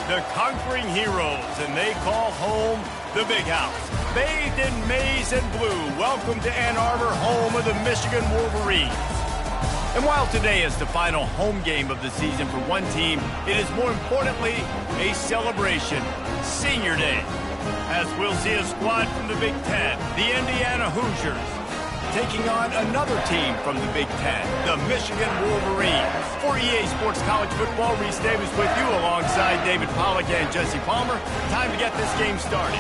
The conquering heroes, and they call home the Big House. Bathed in maize and blue, welcome to Ann Arbor, home of the Michigan Wolverines. And while today is the final home game of the season for one team, it is more importantly a celebration, Senior Day, as we'll see a squad from the Big Ten, the Indiana Hoosiers, taking on another team from the Big Ten, the Michigan Wolverines. For EA Sports College Football, Reese Davis with you alongside David Pollack and Jesse Palmer. Time to get this game started.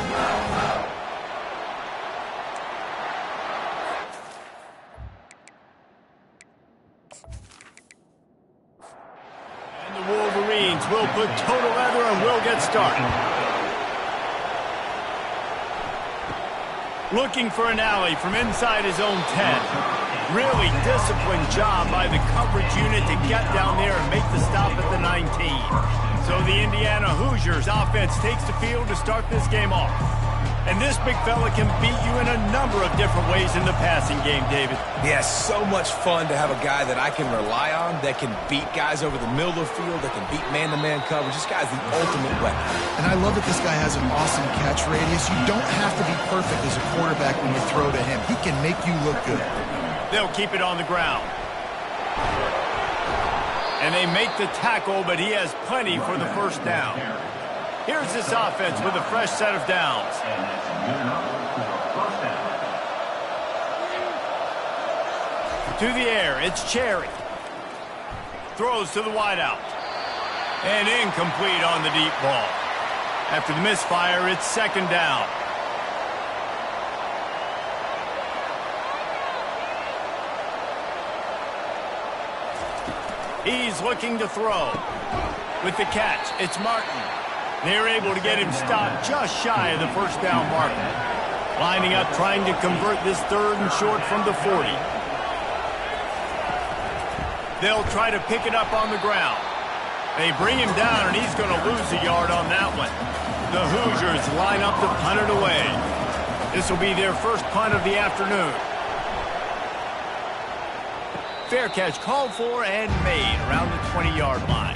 And the Wolverines will put total leather and will get started. Looking for an alley from inside his own 10. Really disciplined job by the coverage unit to get down there and make the stop at the 19. So the Indiana Hoosiers offense takes the field to start this game off. And this big fella can beat you in a number of different ways in the passing game, David. Yeah, so much fun to have a guy that I can rely on, that can beat guys over the middle of the field, that can beat man-to-man coverage. This guy's the ultimate weapon. And I love that this guy has an awesome catch radius. You don't have to be perfect as a quarterback when you throw to him. He can make you look good. They'll keep it on the ground. And they make the tackle, but he has plenty for the first down. Here's this offense with a fresh set of downs. To the air, it's Cherry. Throws to the wideout. And incomplete on the deep ball. After the misfire, it's second down. He's looking to throw. With the catch, it's Martin. They're able to get him stopped just shy of the first down marker. Lining up, trying to convert this third and short from the 40. They'll try to pick it up on the ground. They bring him down, and he's going to lose a yard on that one. The Hoosiers line up to punt it away. This will be their first punt of the afternoon. Fair catch called for and made around the 20-yard line.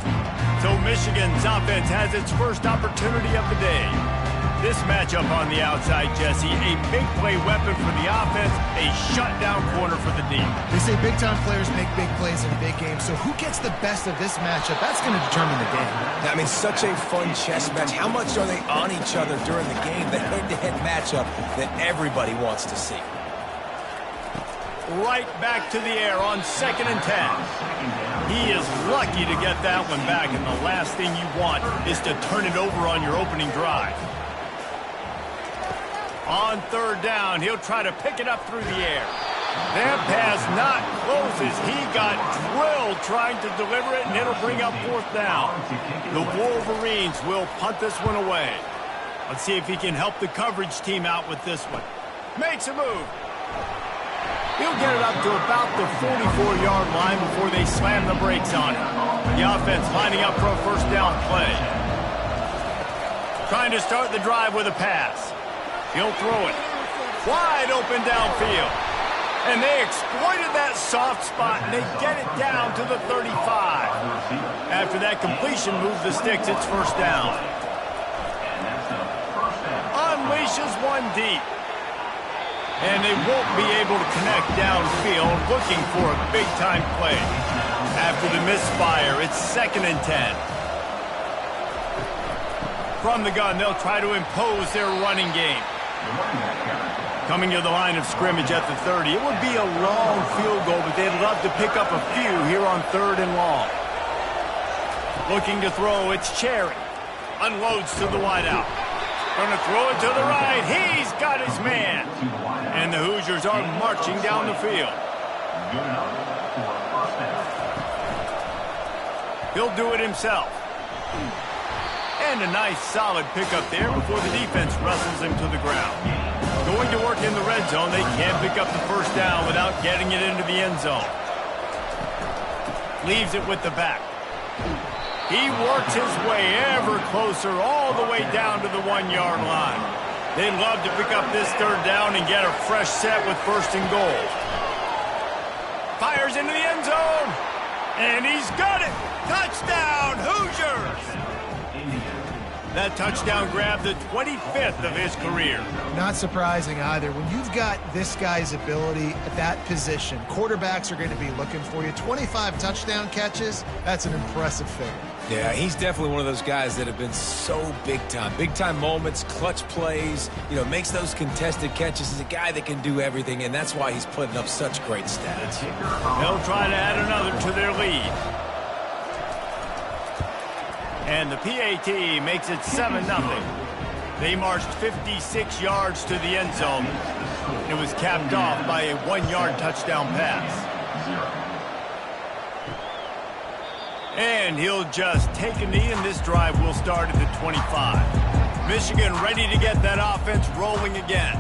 So Michigan's offense has its first opportunity of the day. This matchup on the outside, Jesse, a big play weapon for the offense, a shutdown corner for the D. They say big-time players make big plays in big games, so who gets the best of this matchup? That's going to determine the game. I mean, such a fun chess match. How much are they on each other during the game? The head-to-head matchup that everybody wants to see. Right back to the air on 2nd and 10. He is lucky to get that one back, and the last thing you want is to turn it over on your opening drive. On 3rd down, he'll try to pick it up through the air. That pass not closes. He got drilled trying to deliver it, and it'll bring up 4th down. The Wolverines will punt this one away. Let's see if he can help the coverage team out with this one. Makes a move. He'll get it up to about the 44-yard line before they slam the brakes on him. The offense lining up for a first down play. Trying to start the drive with a pass. He'll throw it. Wide open downfield. And they exploited that soft spot, and they get it down to the 35. After that completion, move the sticks, it's first down. Unleashes one deep. And they won't be able to connect downfield, looking for a big-time play. After the misfire, it's 2nd and 10. From the gun, they'll try to impose their running game. Coming to the line of scrimmage at the 30. It would be a long field goal, but they'd love to pick up a few here on 3rd and long. Looking to throw, it's Cherry. Unloads to the wideout. Going to throw it to the right. He's got his man. And the Hoosiers are marching down the field. He'll do it himself. And a nice solid pickup there before the defense wrestles him to the ground. Going to work in the red zone. They can't pick up the first down without getting it into the end zone. Leaves it with the back. He works his way ever closer all the way down to the 1-yard line. They'd love to pick up this 3rd down and get a fresh set with 1st and goal. Fires into the end zone. And he's got it. Touchdown, Hoosiers. That touchdown grabbed the 25th of his career. Not surprising either. When you've got this guy's ability at that position, quarterbacks are going to be looking for you. 25 touchdown catches, that's an impressive figure. Yeah, he's definitely one of those guys that have been so big time. Big time moments, clutch plays, makes those contested catches. He's a guy that can do everything, and that's why he's putting up such great stats. They'll try to add another to their lead. And the PAT makes it 7-0. They marched 56 yards to the end zone. It was capped off by a 1-yard touchdown pass. And he'll just take a knee, and this drive will start at the 25. Michigan ready to get that offense rolling again.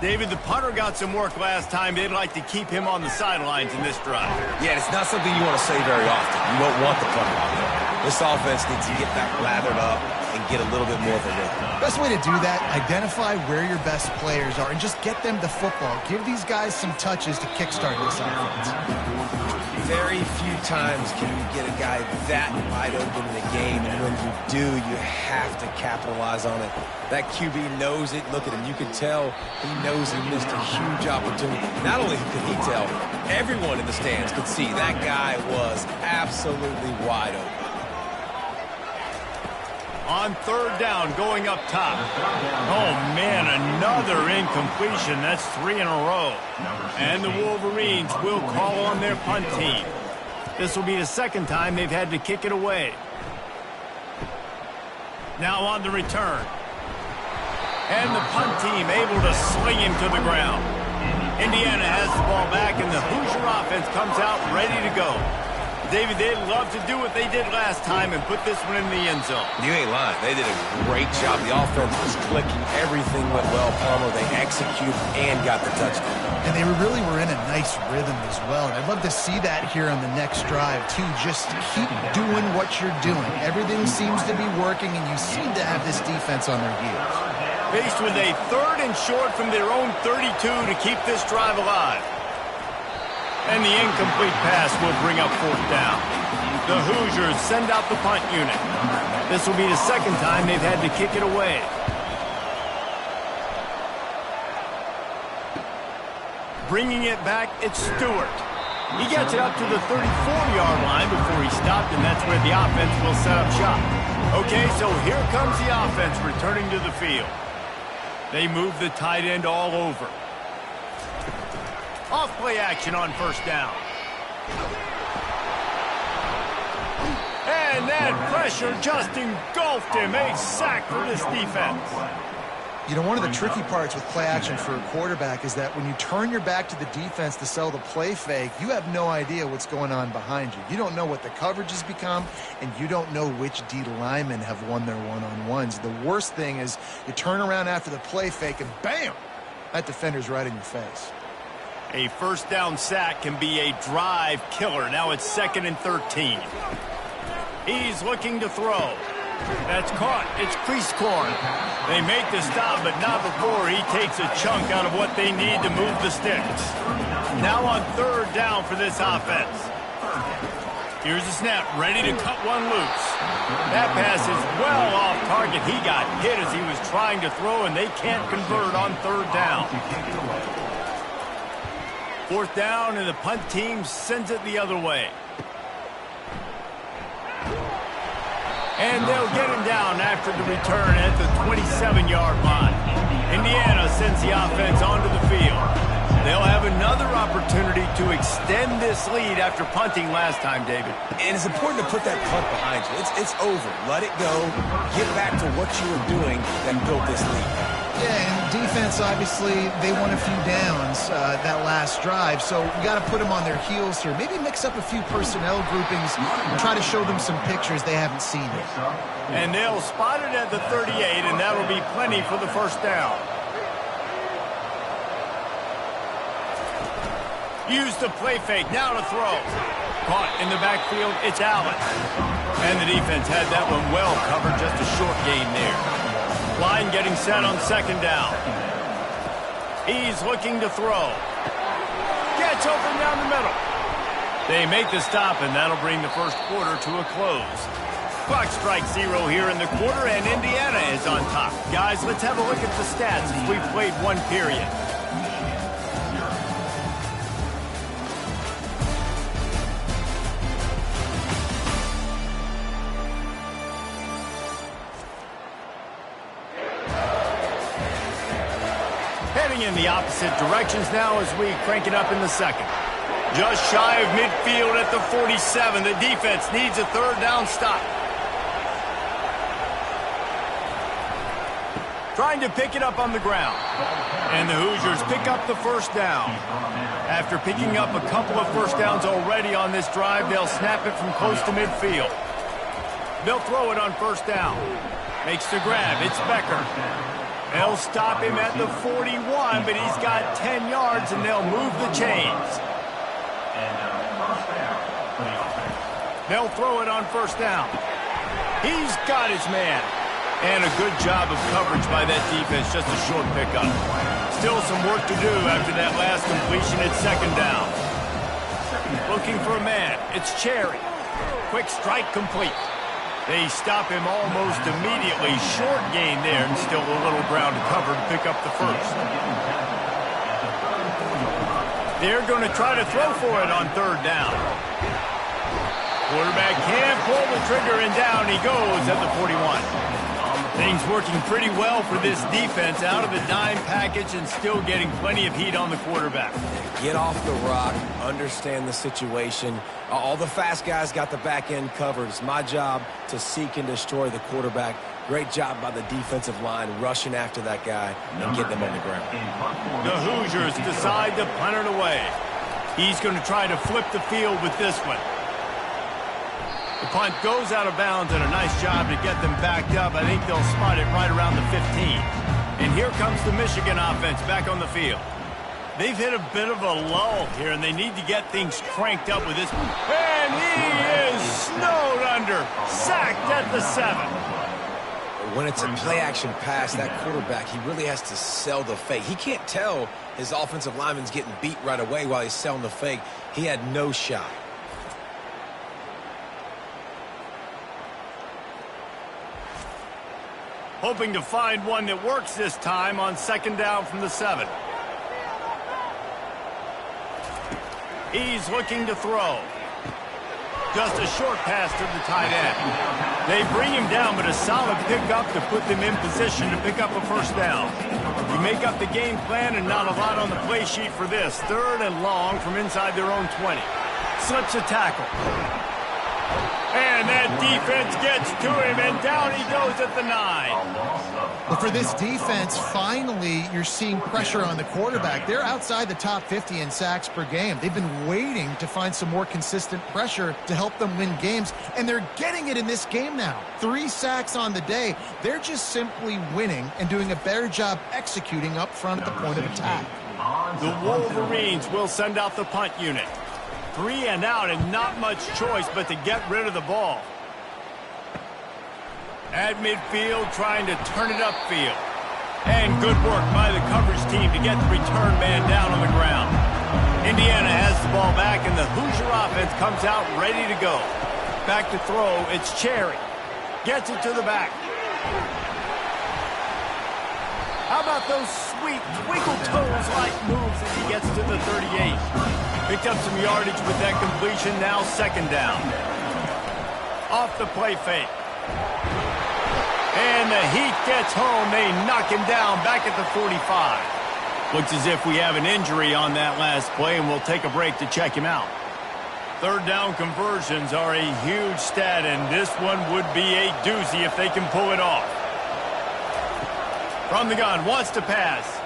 David, the punter got some work last time. They'd like to keep him on the sidelines in this drive. Yeah, it's not something you want to say very often. You don't want the punter out there. This offense needs to get back lathered up and get a little bit more of a rhythm. Best way to do that, identify where your best players are and just get them the football. Give these guys some touches to kickstart this offense. Very few times can you get a guy that wide open in the game, and when you do, you have to capitalize on it. That QB knows it. Look at him. You can tell he knows he missed a huge opportunity. Not only could he tell, everyone in the stands could see that guy was absolutely wide open. On third down, going up top. Oh, man, another incompletion. That's 3 in a row. And the Wolverines will call on their punt team. This will be the second time they've had to kick it away. Now on the return. And the punt team able to sling him to the ground. Indiana has the ball back, and the Hoosier offense comes out ready to go. David, they'd love to do what they did last time and put this one in the end zone. You ain't lying. They did a great job. The offense was clicking. Everything went well, Palmer. They executed and got the touchdown. And they really were in a nice rhythm as well. And I'd love to see that here on the next drive, too. Just keep doing what you're doing. Everything seems to be working, and you seem to have this defense on their heels. Faced with a 3rd and short from their own 32 to keep this drive alive. And the incomplete pass will bring up 4th down. The Hoosiers send out the punt unit. This will be the second time they've had to kick it away. Bringing it back, it's Stewart. He gets it up to the 34-yard line before he stopped, and that's where the offense will set up shop. Okay, so here comes the offense returning to the field. They move the tight end all over. Off play action on 1st down. And that pressure just engulfed him. A sack for this defense. One of the tricky parts with play action for a quarterback is that when you turn your back to the defense to sell the play fake, you have no idea what's going on behind you. You don't know what the coverage has become, and you don't know which D linemen have won their one-on-ones. The worst thing is you turn around after the play fake, and bam, that defender's right in your face. A 1st down sack can be a drive killer. Now it's 2nd and 13. He's looking to throw. That's caught. It's crease corn. They make the stop, but not before he takes a chunk out of what they need to move the sticks. Now on 3rd down for this offense. Here's the snap, ready to cut one loose. That pass is well off target. He got hit as he was trying to throw, and they can't convert on 3rd down. 4th down, and the punt team sends it the other way. And they'll get him down after the return at the 27-yard line. Indiana sends the offense onto the field. They'll have another opportunity to extend this lead after punting last time, David. And it's important to put that punt behind you. It's over. Let it go. Get back to what you were doing that built this lead. Yeah, and defense, obviously, they won a few downs that last drive, so you got to put them on their heels here. Maybe mix up a few personnel groupings and try to show them some pictures they haven't seen yet. And they'll spot it at the 38, and that'll be plenty for the 1st down. Use the play fake, now to throw. Caught in the backfield, it's Allen. And the defense had that one well covered, just a short gain there. Line getting set on 2nd down. He's looking to throw. Gets open down the middle. They make the stop, and that'll bring the 1st quarter to a close. Clock strikes 0 here in the quarter, and Indiana is on top. Guys, let's have a look at the stats as we've played one period. Heading in the opposite directions now as we crank it up in the second. Just shy of midfield at the 47. The defense needs a third down stop. Trying to pick it up on the ground. And the Hoosiers pick up the first down. After picking up a couple of first downs already on this drive, they'll snap it from close to midfield. They'll throw it on first down. Makes the grab. It's Becker. They'll stop him at the 41, but he's got 10 yards, and they'll move the chains. They'll throw it on first down. He's got his man. And a good job of coverage by that defense, just a short pickup. Still some work to do after that last completion at second down. Looking for a man. It's Cherry. Quick strike complete. They stop him almost immediately. Short gain there, and still a little ground to cover to pick up the first. They're going to try to throw for it on third down. Quarterback can't pull the trigger, and down he goes at the 41. Things working pretty well for this defense, out of the dime package and still getting plenty of heat on the quarterback. Get off the rock, understand the situation. All the fast guys got the back end covered. It's my job to seek and destroy the quarterback. Great job by the defensive line rushing after that guy and getting him on the ground. The Hoosiers decide to punt it away. He's going to try to flip the field with this one. The punt goes out of bounds, and a nice job to get them backed up. I think they'll spot it right around the 15. And here comes the Michigan offense back on the field. They've hit a bit of a lull here, and they need to get things cranked up with this. And he is snowed under, sacked at the 7. When it's a play-action pass, that quarterback, he really has to sell the fake. He can't tell his offensive lineman's getting beat right away while he's selling the fake. He had no shot. Hoping to find one that works this time on second down from the 7. He's looking to throw. Just a short pass to the tight end. They bring him down, but a solid pickup to put them in position to pick up a first down. You make up the game plan and not a lot on the play sheet for this. Third and long from inside their own 20. Slips a tackle. And that defense gets to him, and down he goes at the 9. But for this defense, finally, you're seeing pressure on the quarterback. They're outside the top 50 in sacks per game. They've been waiting to find some more consistent pressure to help them win games, and they're getting it in this game now. 3 sacks on the day. They're just simply winning and doing a better job executing up front at the point of attack. The Wolverines will send out the punt unit. 3 and out, and not much choice but to get rid of the ball. At midfield, trying to turn it upfield. And good work by the coverage team to get the return man down on the ground. Indiana has the ball back, and the Hoosier offense comes out ready to go. Back to throw, it's Cherry. Gets it to the back. How about those sweet twinkle toes-like moves as he gets to the 38? Picked up some yardage with that completion, now second down. Off the play fake. And the Heat gets home. They knock him down back at the 45. Looks as if we have an injury on that last play, and we'll take a break to check him out. Third down conversions are a huge stat, and this one would be a doozy if they can pull it off. From the gun, wants to pass.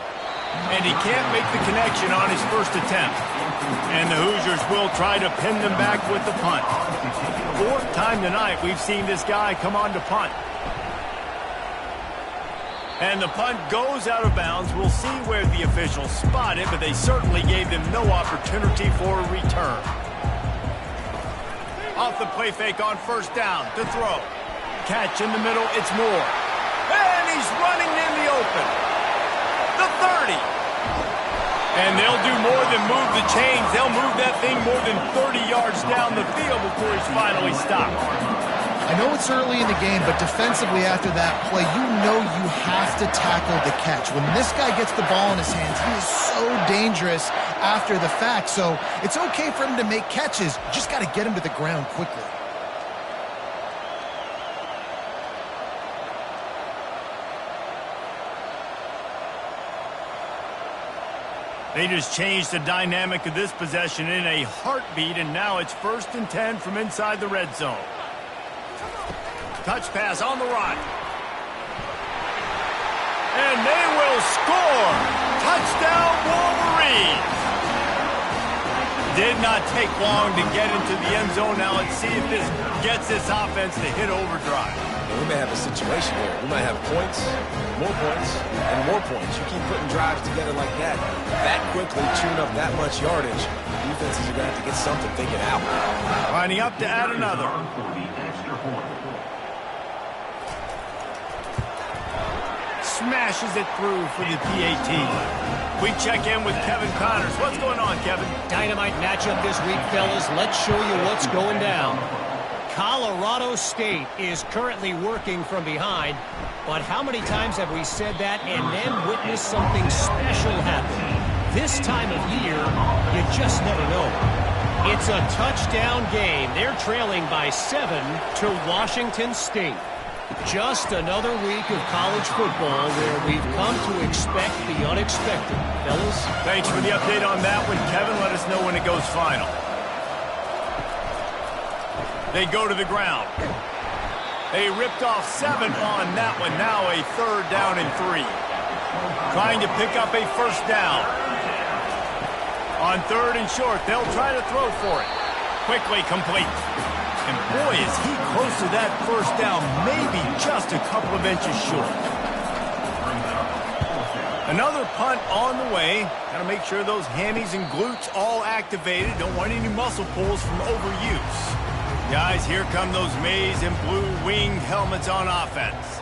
And he can't make the connection on his first attempt. And the Hoosiers will try to pin them back with the punt. 4th time tonight we've seen this guy come on to punt. And the punt goes out of bounds. We'll see where the officials spot it, but they certainly gave them no opportunity for a return. Off the play fake on first down to throw. Catch in the middle, it's Moore. And he's running in the open. The 30. And they'll do more than move the chains. They'll move that thing more than 30 yards down the field before he's finally stopped. I know it's early in the game, but defensively after that play, you know you have to tackle the catch. When this guy gets the ball in his hands, he is so dangerous after the fact. So it's okay for him to make catches. You just got to get him to the ground quickly. They just changed the dynamic of this possession in a heartbeat, and now it's 1st and 10 from inside the red zone. Touch pass on the run. And they will score. Touchdown, Wolverines. Did not take long to get into the end zone. Now let's see if this gets this offense to hit overdrive. We may have a situation here. We might have points, and more points. You keep putting drives together like that quickly, chewing up that much yardage, defenses are going to have to get something figured out. Lining up to add another. Smashes it through for the PAT. We check in with Kevin Connors. What's going on, Kevin? Dynamite matchup this week, fellas. Let's show you what's going down. Colorado State is currently working from behind, but how many times have we said that and then witnessed something special happen? This time of year, you just never know. It's a touchdown game. They're trailing by 7 to Washington State. Just another week of college football where we've come to expect the unexpected. Fellas? Thanks for the update on that one, Kevin. Let us know when it goes final. They go to the ground. They ripped off 7 on that one. Now a 3rd down and 3. Trying to pick up a 1st down. On 3rd and short, they'll try to throw for it. Quickly complete. And boy, is he close to that 1st down, maybe just a couple of inches short. Another punt on the way. Got to make sure those hammies and glutes all activated. Don't want any muscle pulls from overuse. Guys, here come those maize and blue winged helmets on offense.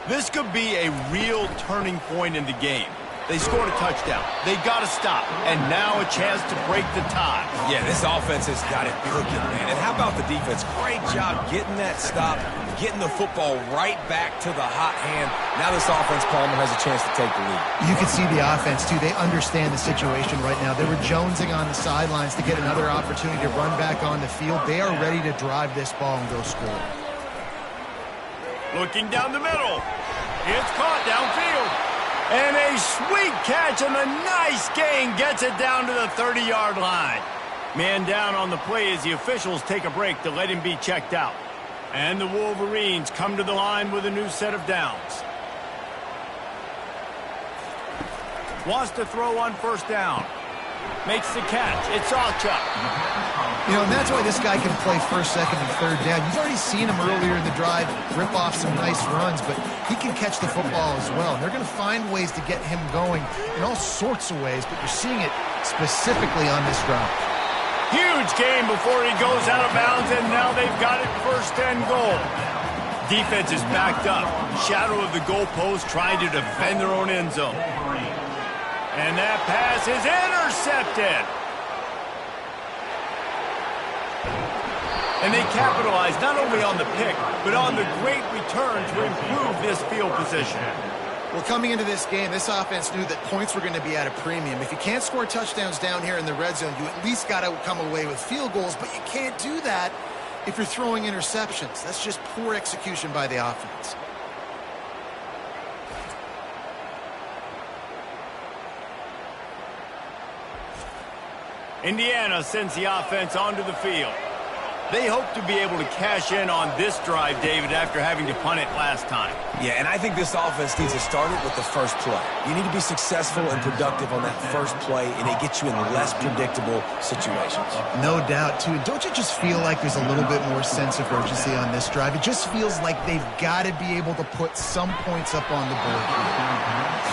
This could be a real turning point in the game. They scored a touchdown. They got to stop. And now a chance to break the tie. Yeah, this offense has got it cooking, man. And how about the defense? Great job getting that stop, getting the football right back to the hot hand. Now this offense, Palmer, has a chance to take the lead. You can see the offense, too. They understand the situation right now. They were jonesing on the sidelines to get another opportunity to run back on the field. They are ready to drive this ball and go score. Looking down the middle. It's caught downfield. And a sweet catch and a nice gain gets it down to the 30-yard line. Man down on the play as the officials take a break to let him be checked out. And the Wolverines come to the line with a new set of downs. Wants to throw on 1st down. Makes the catch. It's Alchuk. You know, and that's why this guy can play 1st, 2nd, and 3rd down. You've already seen him earlier in the drive rip off some nice runs, but he can catch the football as well. And they're going to find ways to get him going in all sorts of ways, but you're seeing it specifically on this drive. Huge gain before he goes out of bounds, and now they've got it 1st and goal. Defense is backed up. Shadow of the goalpost trying to defend their own end zone. And that pass is intercepted. And they capitalize not only on the pick, but on the great return to improve this field position. Well, coming into this game, this offense knew that points were going to be at a premium. If you can't score touchdowns down here in the red zone, you at least got to come away with field goals, but you can't do that if you're throwing interceptions. That's just poor execution by the offense. Indiana sends the offense onto the field. They hope to be able to cash in on this drive, David, after having to punt it last time. Yeah, and I think this offense needs to start it with the first play. You need to be successful and productive on that first play, and it gets you in less predictable situations. No doubt, too. Don't you just feel like there's a little bit more sense of urgency on this drive? It just feels like they've got to be able to put some points up on the board here.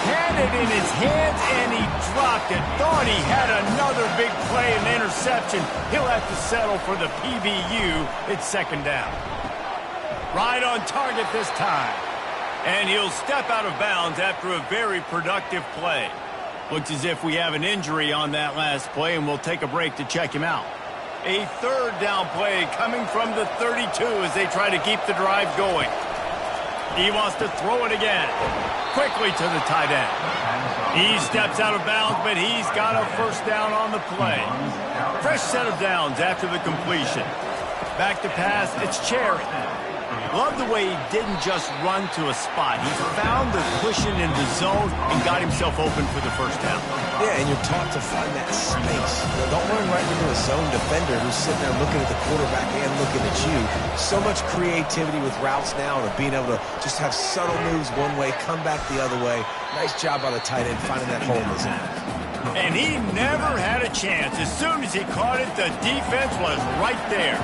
Had it in his hands, and he dropped it. Thought he had another big play and interception. He'll have to settle for the PBU. It's 2nd down. Right on target this time. And he'll step out of bounds after a very productive play. Looks as if we have an injury on that last play, and we'll take a break to check him out. A third down play coming from the 32 as they try to keep the drive going. He wants to throw it again. Quickly to the tight end. He steps out of bounds, but he's got a first down on the play. Fresh set of downs after the completion. Back to pass, it's Cherry. Love the way he didn't just run to a spot. He found the cushion in the zone and got himself open for the first down. Yeah, and you're taught to find that space. Don't run right into a zone defender who's sitting there looking at the quarterback and looking at you. So much creativity with routes now and being able to just have subtle moves one way, come back the other way. Nice job by the tight end finding that hole in the zone. And he never had a chance. As soon as he caught it, the defense was right there.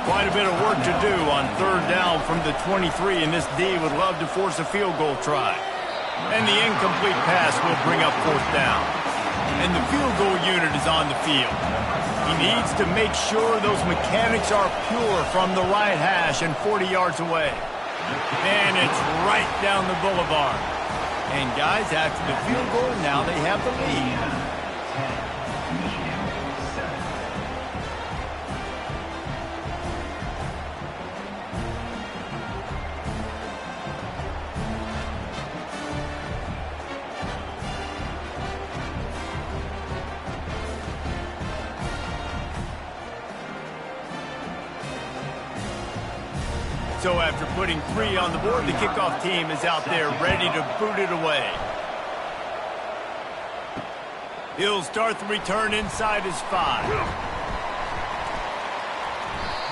Quite a bit of work to do on third down from the 23, and this D would love to force a field goal try. And the incomplete pass will bring up fourth down. And the field goal unit is on the field. He needs to make sure those mechanics are pure from the right hash and 40 yards away. And it's right down the boulevard. And guys, after the field goal, now they have the lead. So after putting 3 on the board, the kickoff team is out there ready to boot it away. He'll start the return inside his 5.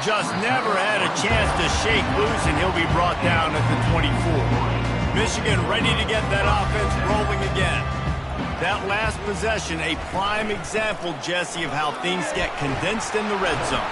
Just never had a chance to shake loose, and he'll be brought down at the 24. Michigan ready to get that offense rolling again. That last possession, a prime example, Jesse, of how things get condensed in the red zone.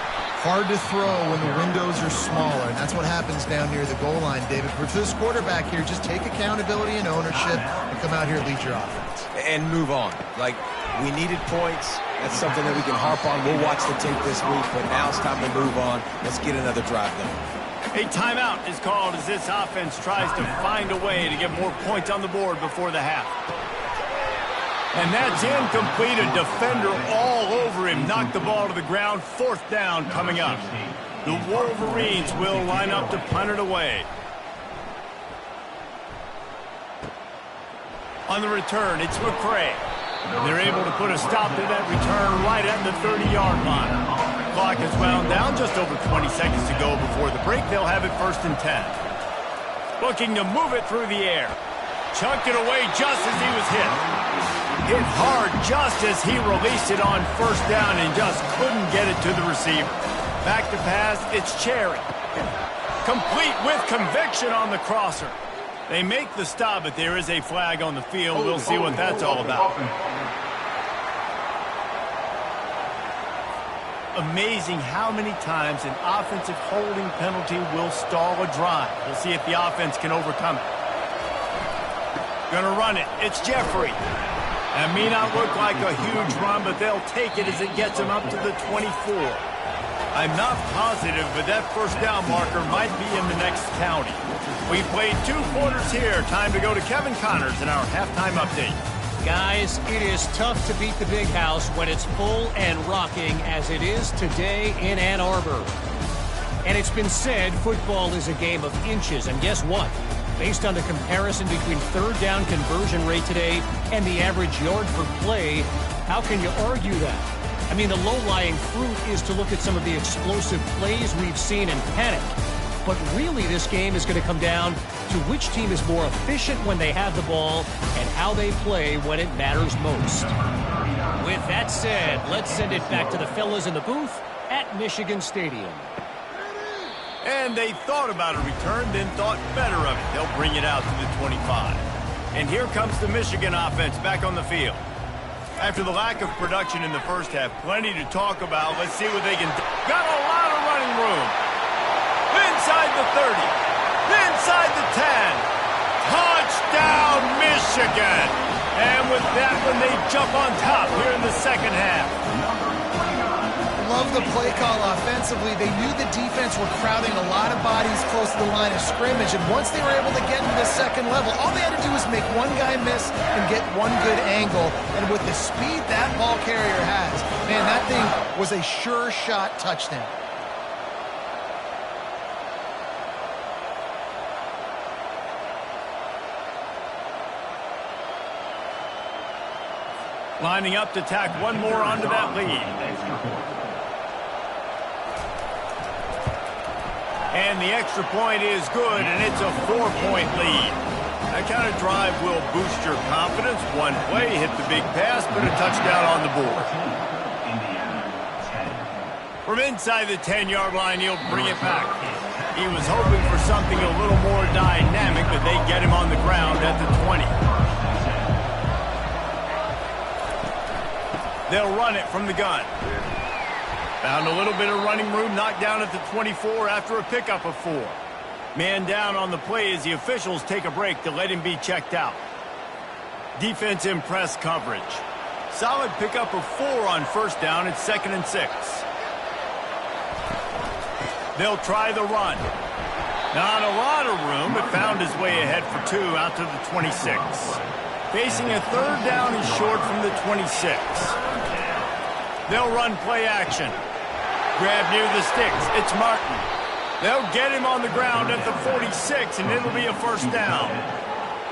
Hard to throw when the windows are smaller, and that's what happens down near the goal line, David. For this quarterback here, just take accountability and ownership and come out here and lead your offense. And move on. Like, we needed points. That's something that we can harp on. We'll watch the tape this week, but now it's time to move on. Let's get another drive going. A timeout is called as this offense tries to find a way to get more points on the board before the half. And that's incomplete. A defender all over him. Knocked the ball to the ground. Fourth down coming up. The Wolverines will line up to punt it away. On the return, it's McCray. They're able to put a stop to that return right at the 30-yard line. Clock is wound down. Just over 20 seconds to go before the break. They'll have it first and 10. Looking to move it through the air. Chunked it away just as he was hit. Hit hard just as he released it on first down and just couldn't get it to the receiver. Back to pass, it's Cherry. Complete with conviction on the crosser. They make the stop, but there is a flag on the field. We'll see what that's all about. Amazing how many times an offensive holding penalty will stall a drive. We'll see if the offense can overcome it. Gonna run it. It's Jeffrey. That may not look like a huge run, but they'll take it as it gets them up to the 24. I'm not positive, but that first down marker might be in the next county. We played 2 quarters here. Time to go to Kevin Connors in our halftime update. Guys, it is tough to beat the Big House when it's full and rocking as it is today in Ann Arbor. And it's been said football is a game of inches, and guess what? Based on the comparison between third down conversion rate today and the average yard per play, how can you argue that? I mean, the low-lying fruit is to look at some of the explosive plays we've seen and panic. But really, this game is going to come down to which team is more efficient when they have the ball and how they play when it matters most. With that said, let's send it back to the fellas in the booth at Michigan Stadium. And they thought about a return, then thought better of it. They'll bring it out to the 25. And here comes the Michigan offense back on the field. After the lack of production in the first half, plenty to talk about. Let's see what they can do. Got a lot of running room. Inside the 30. Inside the 10. Touchdown, Michigan. And with that one, they jump on top here in the second half. love the play call offensively. They knew the defense were crowding a lot of bodies close to the line of scrimmage, and once they were able to get into the second level, all they had to do was make one guy miss and get one good angle. And with the speed that ball carrier has, man, that thing was a sure shot touchdown. Lining up to tack one more onto that lead. And the extra point is good, and it's a 4-point lead. That kind of drive will boost your confidence. One play, hit the big pass, put a touchdown on the board. From inside the 10-yard line, he'll bring it back. He was hoping for something a little more dynamic, but they get him on the ground at the 20. They'll run it from the gun. Found a little bit of running room, knocked down at the 24 after a pickup of 4. Man down on the play as the officials take a break to let him be checked out. Defense in press coverage. Solid pickup of 4 on first down. It's 2nd and 6. They'll try the run. Not a lot of room, but found his way ahead for 2 out to the 26. Facing a 3rd down and short from the 26. They'll run play action. Grab near the sticks. It's Martin. They'll get him on the ground at the 46, and it'll be a 1st down.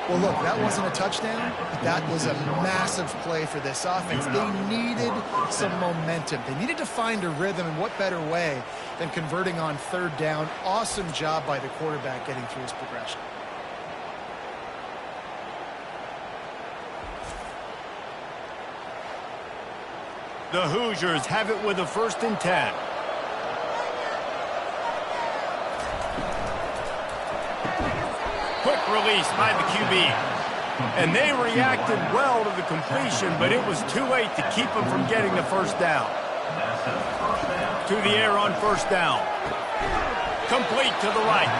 Well, look, that wasn't a touchdown, but that was a massive play for this offense. They needed some momentum. They needed to find a rhythm, and what better way than converting on 3rd down. Awesome job by the quarterback getting through his progression. The Hoosiers have it with a 1st and 10. Quick release by the QB. And they reacted well to the completion, but it was too late to keep them from getting the 1st down. To the air on 1st down. Complete to the right.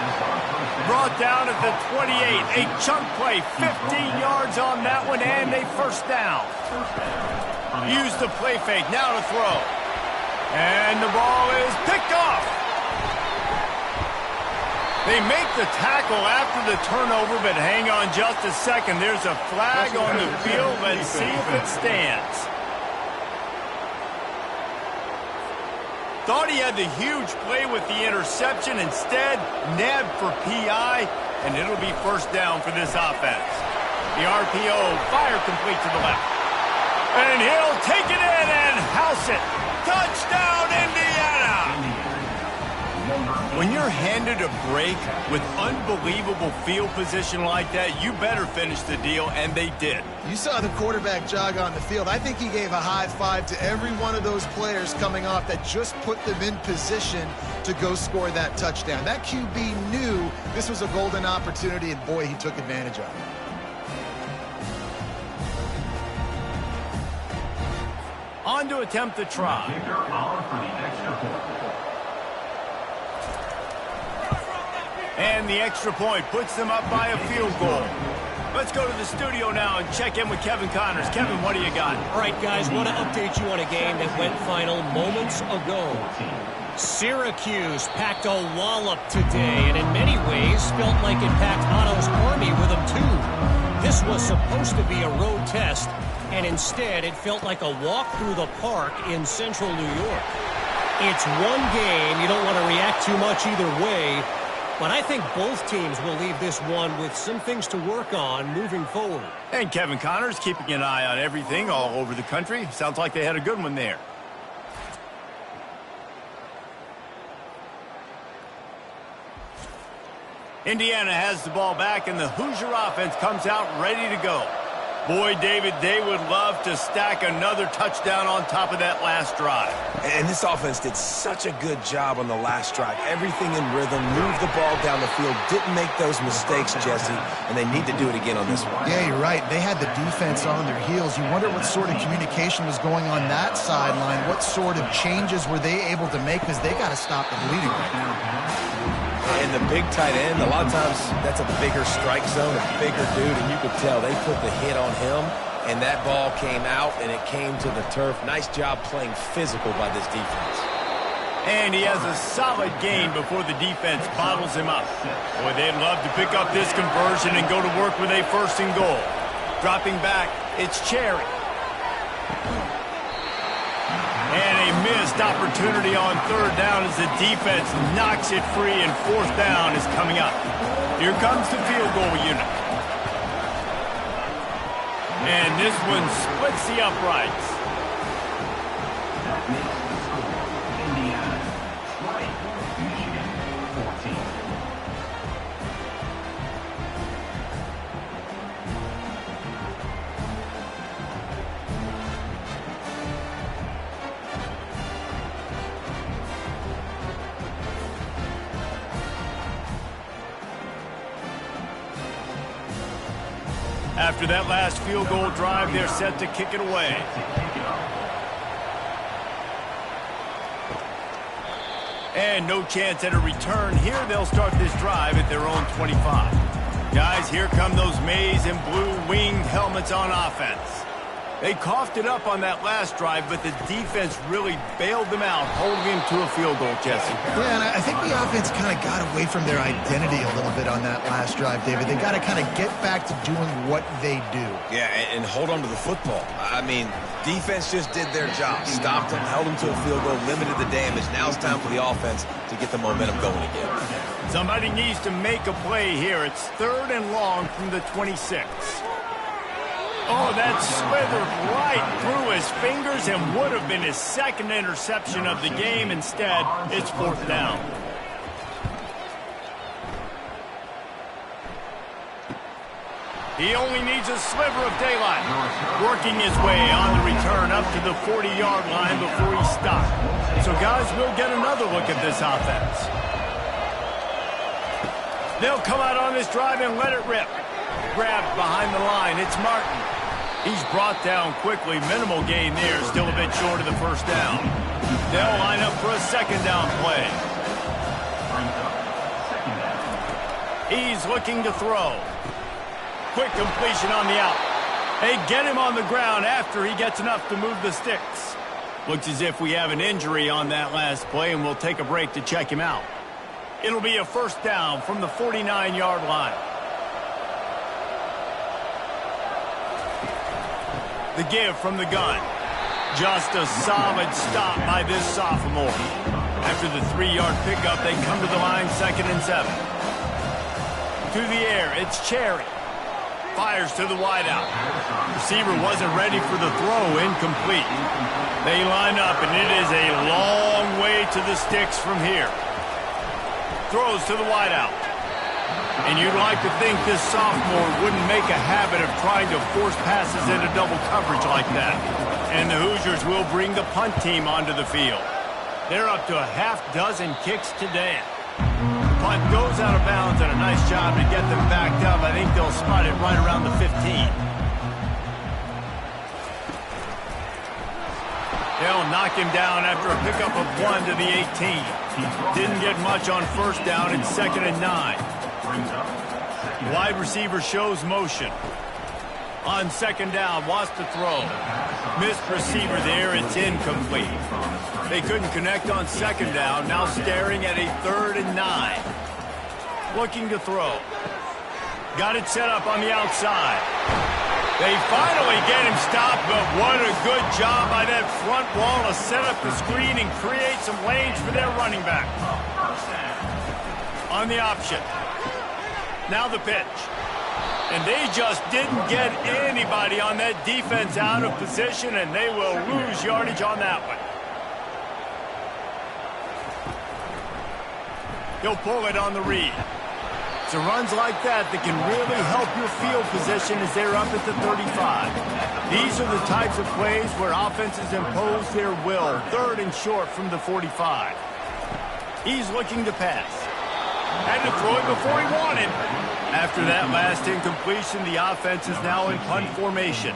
Brought down at the 28. A chunk play, 15 yards on that one, and a 1st down. Use the play fake, now to throw. And the ball is picked off. They make the tackle after the turnover, but hang on just a second. There's a flag on the field. Let's see if it stands. Thought he had the huge play with the interception. Instead, nabbed for PI, and it'll be 1st down for this offense. The RPO, fire complete to the left. And he'll take it in and house it. Touchdown, Indiana! When you're handed a break with unbelievable field position like that, you better finish the deal, and they did. You saw the quarterback jog on the field. I think he gave a high five to every one of those players coming off that just put them in position to go score that touchdown. That QB knew this was a golden opportunity, and boy, he took advantage of it. On to attempt the try. And the extra point puts them up by a field goal. Let's go to the studio now and check in with Kevin Connors. Kevin, what do you got? All right, guys, want to update you on a game that went final moments ago. Syracuse packed a wallop today, and in many ways felt like it packed Otto's Army with them too. This was supposed to be a road test, and instead it felt like a walk through the park in central New York. It's one game. You don't want to react too much either way, but I think both teams will leave this one with some things to work on moving forward. And Kevin Connors keeping an eye on everything all over the country. Sounds like they had a good one there. Indiana has the ball back, and the Hoosier offense comes out ready to go. Boy, David, they would love to stack another touchdown on top of that last drive. And this offense did such a good job on the last drive. Everything in rhythm, moved the ball down the field, didn't make those mistakes, Jesse, and they need to do it again on this one. Yeah, you're right. They had the defense on their heels. You wonder what sort of communication was going on that sideline. What sort of changes were they able to make, because they got to stop the bleeding right now. And the big tight end, a lot of times that's a bigger strike zone, a bigger dude, and you could tell they put the hit on him And that ball came out, and it came to the turf. Nice job playing physical by this defense. And he has a solid gain before the defense bottles him up. Boy, they'd love to pick up this conversion and go to work with a first and goal. Dropping back, it's Cherry. And a missed opportunity on third down as the defense knocks it free, and fourth down is coming up. Here comes the field goal unit. And this one splits the uprights. After that last field goal drive, they're set to kick it away. And no chance at a return here. They'll start this drive at their own 25. Guys, here come those maize and blue winged helmets on offense. They coughed it up on that last drive, but the defense really bailed them out, holding him to a field goal, Jesse. Yeah, and I think the offense kind of got away from their identity a little bit on that last drive, David. They got to kind of get back to doing what they do. Yeah, and hold on to the football. I mean, defense just did their job. Stopped them, held them to a field goal, limited the damage. Now it's time for the offense to get the momentum going again. Somebody needs to make a play here. It's third and long from the 26. Oh, that slithered right through his fingers and would have been his second interception of the game. Instead, it's fourth down. He only needs a sliver of daylight. Working his way on the return up to the 40-yard line before he stopped. So, guys, we'll get another look at this offense. They'll come out on this drive and let it rip. Grabbed behind the line. It's Martin. He's brought down quickly. Minimal gain there. Still a bit short of the first down. They'll line up for a second down play. He's looking to throw. Quick completion on the out. They get him on the ground after he gets enough to move the sticks. Looks as if we have an injury on that last play, and we'll take a break to check him out. It'll be a first down from the 49-yard line. The give from the gun. Just a solid stop by this sophomore. After the 3-yard pickup, they come to the line, 2nd and 7. To the air, it's Cherry. Fires to the wideout. Receiver wasn't ready for the throw, incomplete. They line up, and it is a long way to the sticks from here. Throws to the wideout. And you'd like to think this sophomore wouldn't make a habit of trying to force passes into double coverage like that. And the Hoosiers will bring the punt team onto the field. They're up to a half-dozen kicks today. Punt goes out of bounds, and a nice job to get them backed up. I think they'll spot it right around the 15. They'll knock him down after a pickup of 1 to the 18. Didn't get much on first down. It's 2nd and 9. Wide receiver shows motion. On 2nd down, wants to throw. Missed receiver there, it's incomplete. They couldn't connect on 2nd down, now staring at a 3rd and 9. Looking to throw. Got it set up on the outside. They finally get him stopped, but what a good job by that front wall to set up the screen and create some lanes for their running back. On the option. Now the pitch. And they just didn't get anybody on that defense out of position, and they will lose yardage on that one. He'll pull it on the read. So runs like that can really help your field position as they're up at the 35. These are the types of plays where offenses impose their will. 3rd and short from the 45. He's looking to pass. Had to throw it before he wanted. After that last incompletion, the offense is now in punt formation.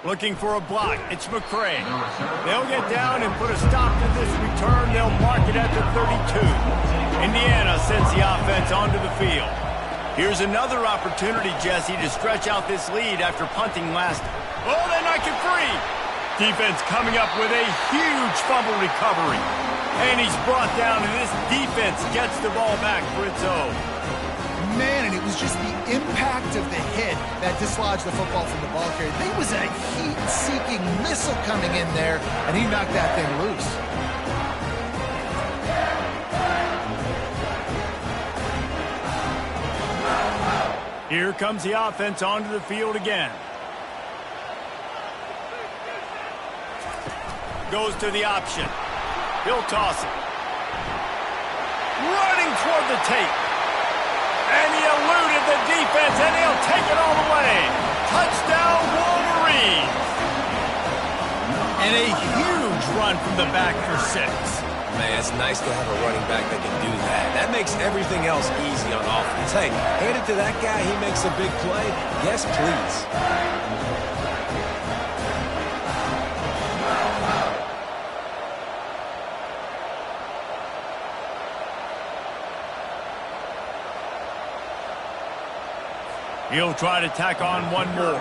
Looking for a block. It's McCray. They'll get down and put a stop to this return. They'll mark it at the 32. Indiana sends the offense onto the field. Here's another opportunity, Jesse, to stretch out this lead after punting last. Oh, they knock it free. Defense coming up with a huge fumble recovery. And he's brought down, and this defense gets the ball back for its own. Man, and it was just the impact of the hit that dislodged the football from the ball carrier. There was a heat-seeking missile coming in there, and he knocked that thing loose. Here comes the offense onto the field again. Goes to the option. He'll toss it. Running toward the tape. And he eluded the defense, and he'll take it all the way. Touchdown, Wolverines. And a huge run from the back for 6. Man, it's nice to have a running back that can do that. That makes everything else easy on offense. Hey, hand it to that guy, he makes a big play. Yes, please. He'll try to tack on one more.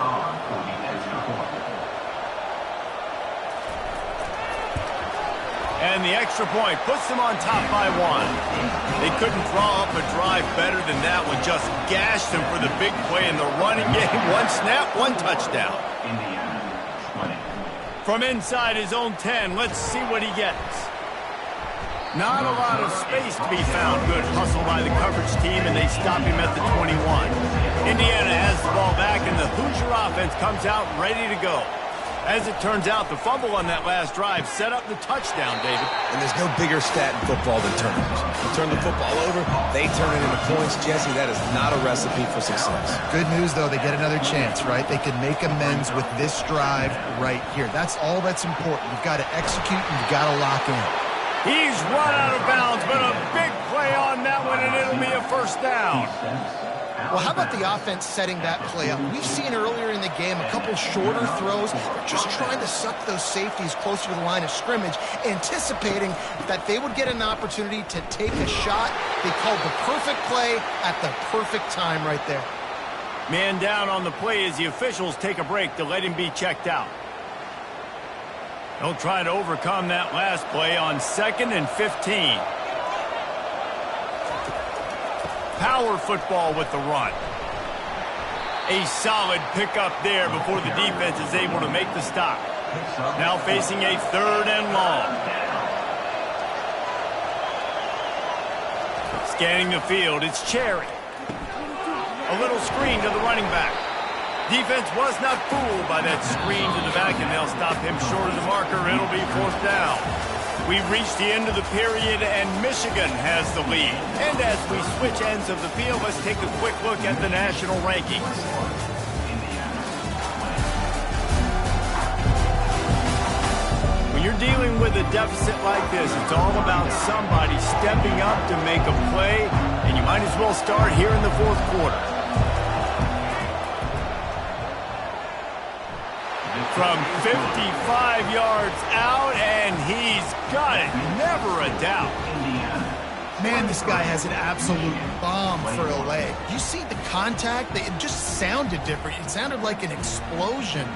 And the extra point puts them on top by 1. They couldn't draw up a drive better than that one. Just gashed them for the big play in the running game. 1 snap, 1 touchdown. From inside his own 10, let's see what he gets. Not a lot of space to be found. Good hustle by the coverage team, and they stop him at the 21. Indiana has the ball back, and the Hoosier offense comes out ready to go. As it turns out, the fumble on that last drive set up the touchdown, David. And there's no bigger stat in football than turnovers. You turn the football over, they turn it into points. Jesse, that is not a recipe for success. Good news, though, they get another chance, right? They can make amends with this drive right here. That's all that's important. You've got to execute, and you've got to lock in. He's run out of bounds, but a big play on that one, and it'll be a first down. Well, how about the offense setting that play up? We've seen earlier in the game a couple shorter throws. They're just trying to suck those safeties closer to the line of scrimmage, anticipating that they would get an opportunity to take a shot. They called the perfect play at the perfect time right there. Man down on the play as the officials take a break to let him be checked out. They'll try to overcome that last play on 2nd and 15. Power football with the run. A solid pickup there before the defense is able to make the stop. Now facing a 3rd and long. Scanning the field, it's Cherry. A little screen to the running back. Defense was not fooled by that screen to the back, and they'll stop him short of the marker. It'll be 4th down. We've reached the end of the period, and Michigan has the lead. And as we switch ends of the field, let's take a quick look at the national rankings. When you're dealing with a deficit like this, it's all about somebody stepping up to make a play, and you might as well start here in the 4th quarter. From 55 yards out, and he's got it. Never a doubt. Man, this guy has an absolute bomb for a leg. You see the contact? It just sounded different. It sounded like an explosion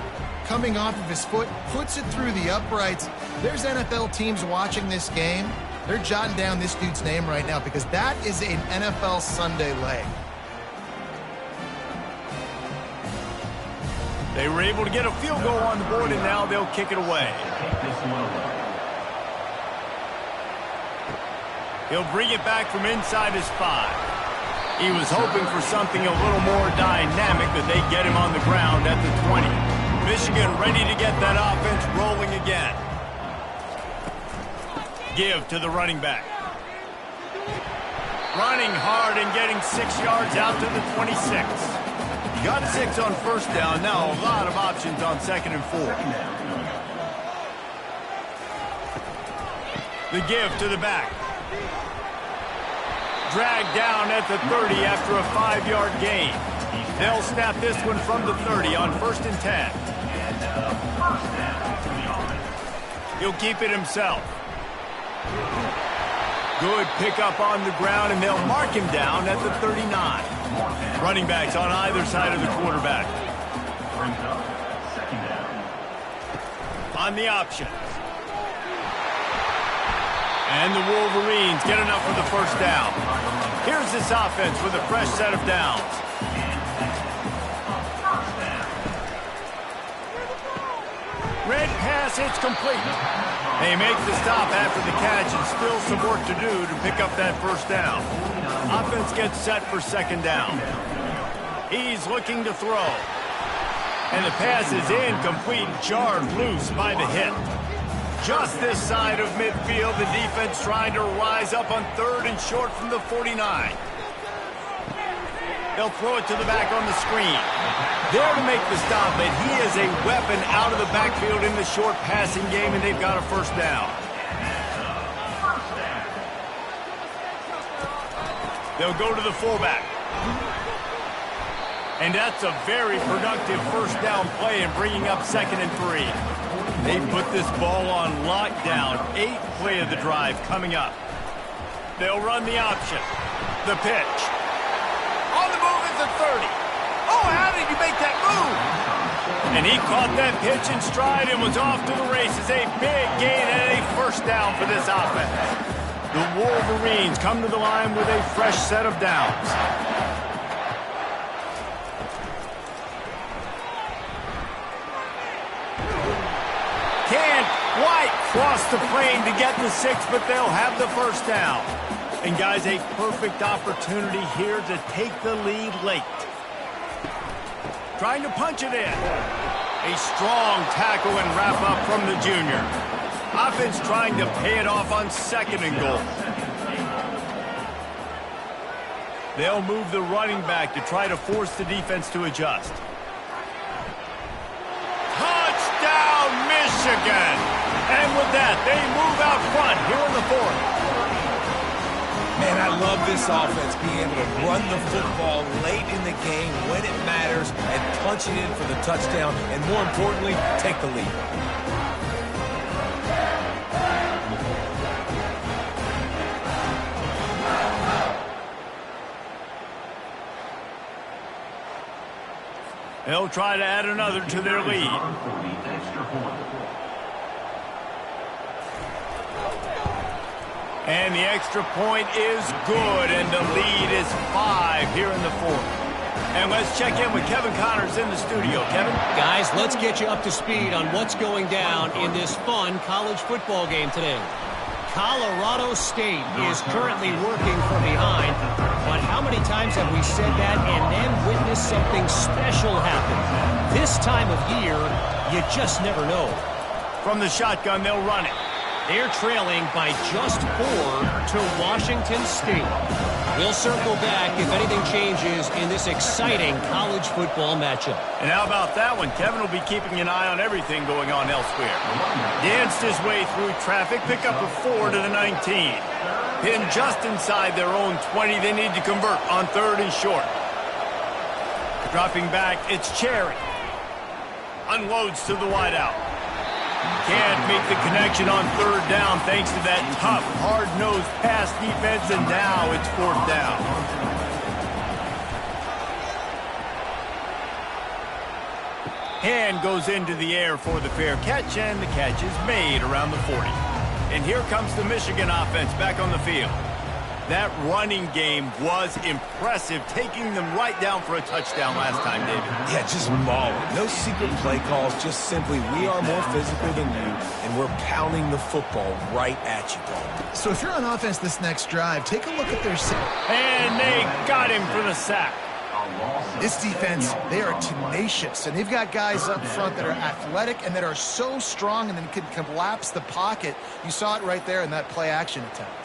coming off of his foot. Puts it through the uprights. There's NFL teams watching this game. They're jotting down this dude's name right now because that is an NFL Sunday leg. They were able to get a field goal on the board, and now they'll kick it away. He'll bring it back from inside his 5. He was hoping for something a little more dynamic, but they get him on the ground at the 20. Michigan ready to get that offense rolling again. Give to the running back. Running hard and getting 6 yards out to the 26. Got 6 on 1st down. Now a lot of options on 2nd and 4. The give to the back. Dragged down at the 30 after a 5-yard gain. They'll snap this one from the 30 on 1st and 10. He'll keep it himself. Good pickup on the ground, and they'll mark him down at the 39. Running backs on either side of the quarterback. On the option. And the Wolverines get enough for the first down. Here's this offense with a fresh set of downs. Red pass, it's complete. They make the stop after the catch and still some work to do to pick up that first down. Offense gets set for second down. He's looking to throw. And the pass is incomplete, jarred loose by the hit. Just this side of midfield, the defense trying to rise up on third and short from the 49. They'll throw it to the back on the screen. There to make the stop, but he is a weapon out of the backfield in the short passing game, and they've got a first down. They'll go to the fullback. And that's a very productive first down play in bringing up 2nd and 3. They put this ball on lockdown. 8th play of the drive coming up. They'll run the option. The pitch. On the move is the 30. Oh, how did you make that move? And he caught that pitch in stride and was off to the races. A big gain and a first down for this offense. The Wolverines come to the line with a fresh set of downs. Can't quite cross the plane to get the 6, but they'll have the first down. And guys, a perfect opportunity here to take the lead late. Trying to punch it in. A strong tackle and wrap up from the junior. Offense trying to pay it off on 2nd and goal. They'll move the running back to try to force the defense to adjust. Touchdown, Michigan! And with that, they move out front here in the 4th. Man, I love this offense being able to run the football late in the game when it matters and punch it in for the touchdown, and more importantly, take the lead. They'll try to add another to their lead. And the extra point is good, and the lead is 5 here in the 4th. And let's check in with Kevin Connors in the studio. Kevin? Guys, let's get you up to speed on what's going down in this fun college football game today. Colorado State is currently working from behind, but how many times have we said that and then witnessed something special happen? This time of year, you just never know. From the shotgun, they'll run it. They're trailing by just 4 to Washington State. We'll circle back if anything changes in this exciting college football matchup. And how about that one? Kevin will be keeping an eye on everything going on elsewhere. Danced his way through traffic, pick up a 4 to the 19. Pinned just inside their own 20. They need to convert on 3rd and short. Dropping back, it's Cherry. Unloads to the wideout. Can't make the connection on 3rd down thanks to that tough, hard-nosed pass defense, and now it's 4th down. Hand goes into the air for the fair catch, and the catch is made around the 40. And here comes the Michigan offense back on the field. That running game was impressive, taking them right down for a touchdown last time, David. Yeah, just mauling. No secret play calls, just simply we are more physical than you, and we're pounding the football right at you, Paul. So if you're on offense this next drive, take a look at their... And they got him for the sack. This defense, they are tenacious, and they've got guys up front that are athletic and that are so strong and then can collapse the pocket. You saw it right there in that play-action attempt.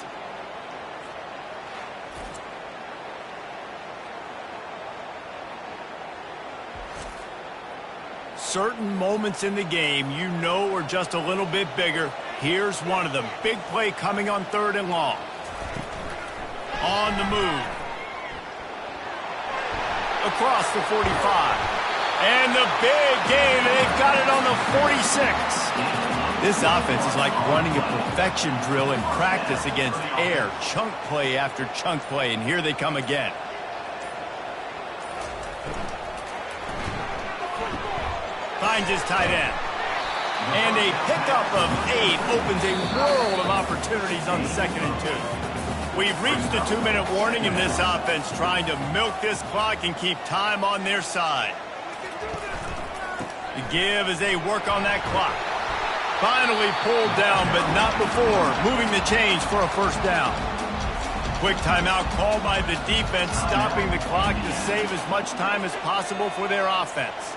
Certain moments in the game you know are just a little bit bigger. Here's one of them. Big play coming on 3rd and long. On the move. Across the 45. And the big gain, they've got it on the 46. This offense is like running a perfection drill in practice against air, chunk play after chunk play, and here they come again. Finds his tight end. And a pickup of 8 opens a world of opportunities on 2nd and 2. We've reached the 2-minute warning in this offense, trying to milk this clock and keep time on their side. The give as they work on that clock. Finally pulled down, but not before moving the chains for a first down. Quick timeout called by the defense, stopping the clock to save as much time as possible for their offense.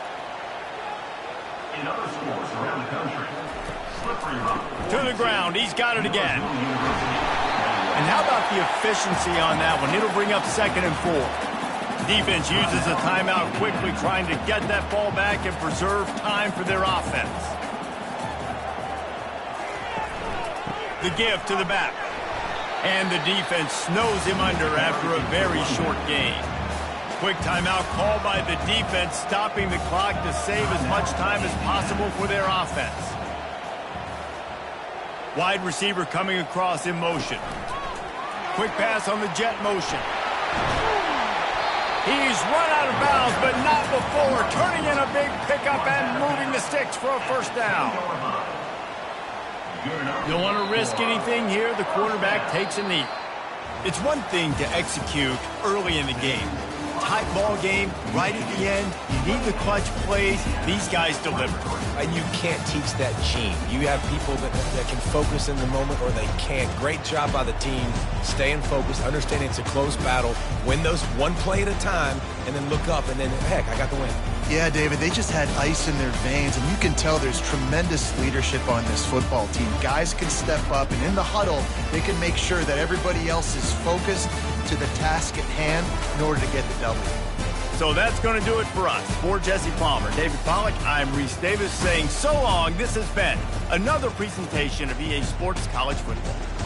In other sports around the country, slippery rock. To the ground, he's got it again. And how about the efficiency on that one? It'll bring up 2nd and 4. Defense uses a timeout quickly, trying to get that ball back and preserve time for their offense. The give to the back. And the defense snows him under after a very short gain. Quick timeout called by the defense, stopping the clock to save as much time as possible for their offense. Wide receiver coming across in motion. Quick pass on the jet motion. He's run out of bounds, but not before, turning in a big pickup and moving the sticks for a first down. Don't want to risk anything here. The quarterback takes a knee. It's one thing to execute early in the game. Tight ball game, right at the end. You need the clutch plays. These guys deliver. And you can't teach that gene. You have people that can focus in the moment or they can't. Great job by the team, staying focused, understanding it's a close battle, win those one play at a time, and then look up, and then, heck, I got the win. Yeah, David, they just had ice in their veins, and you can tell there's tremendous leadership on this football team. Guys can step up, and in the huddle, they can make sure that everybody else is focused to the task at hand in order to get the W. So that's going to do it for us. For Jesse Palmer, David Pollack, I'm Reese Davis saying so long. This has been another presentation of EA Sports College Football.